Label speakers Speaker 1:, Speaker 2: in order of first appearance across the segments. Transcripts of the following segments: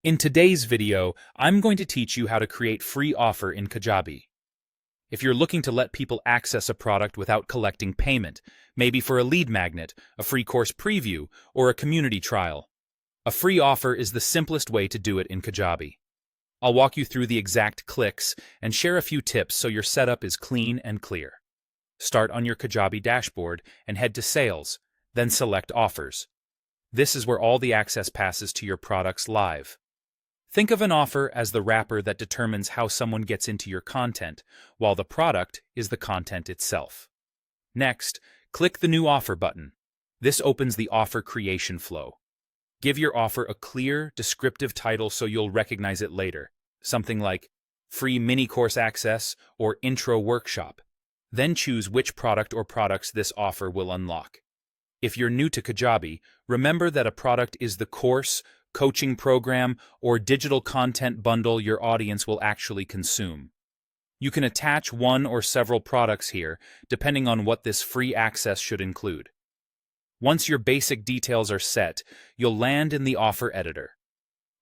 Speaker 1: In today's video, I'm going to teach you how to create free offer in Kajabi. If you're looking to let people access a product without collecting payment, maybe for a lead magnet, a free course preview, or a community trial, a free offer is the simplest way to do it in Kajabi. I'll walk you through the exact clicks and share a few tips so your setup is clean and clear. Start on your Kajabi dashboard and head to Sales, then select Offers. This is where all the access passes to your products live. Think of an offer as the wrapper that determines how someone gets into your content, while the product is the content itself. Next, click the New Offer button. This opens the offer creation flow. Give your offer a clear, descriptive title so you'll recognize it later, something like Free Mini Course Access or Intro Workshop. Then choose which product or products this offer will unlock. If you're new to Kajabi, remember that a product is the course, coaching program, or digital content bundle your audience will actually consume. You can attach one or several products here, depending on what this free access should include. Once your basic details are set, you'll land in the offer editor.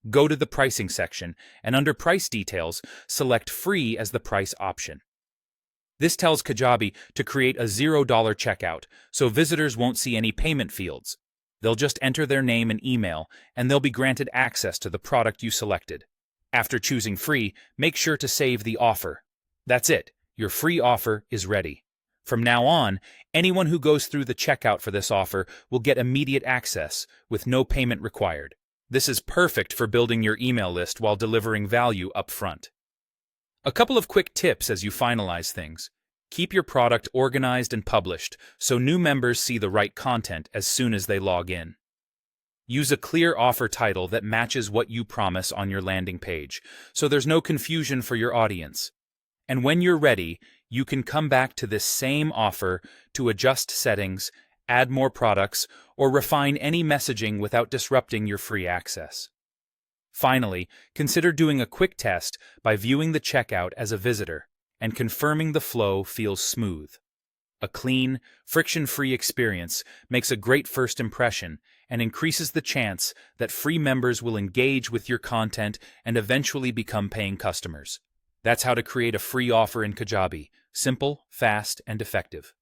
Speaker 1: Go to the pricing section, and under Price Details, select Free as the price option. This tells Kajabi to create a $0 checkout, so visitors won't see any payment fields. They'll just enter their name and email, and they'll be granted access to the product you selected. After choosing Free, make sure to save the offer. That's it. Your free offer is ready. From now on, anyone who goes through the checkout for this offer will get immediate access, with no payment required. This is perfect for building your email list while delivering value up front. A couple of quick tips as you finalize things. Keep your product organized and published so new members see the right content as soon as they log in. Use a clear offer title that matches what you promise on your landing page, so there's no confusion for your audience. And when you're ready, you can come back to this same offer to adjust settings, add more products, or refine any messaging without disrupting your free access. Finally, consider doing a quick test by viewing the checkout as a visitor and confirming the flow feels smooth. A clean, friction-free experience makes a great first impression and increases the chance that free members will engage with your content and eventually become paying customers. That's how to create a free offer in Kajabi. Simple, fast, and effective.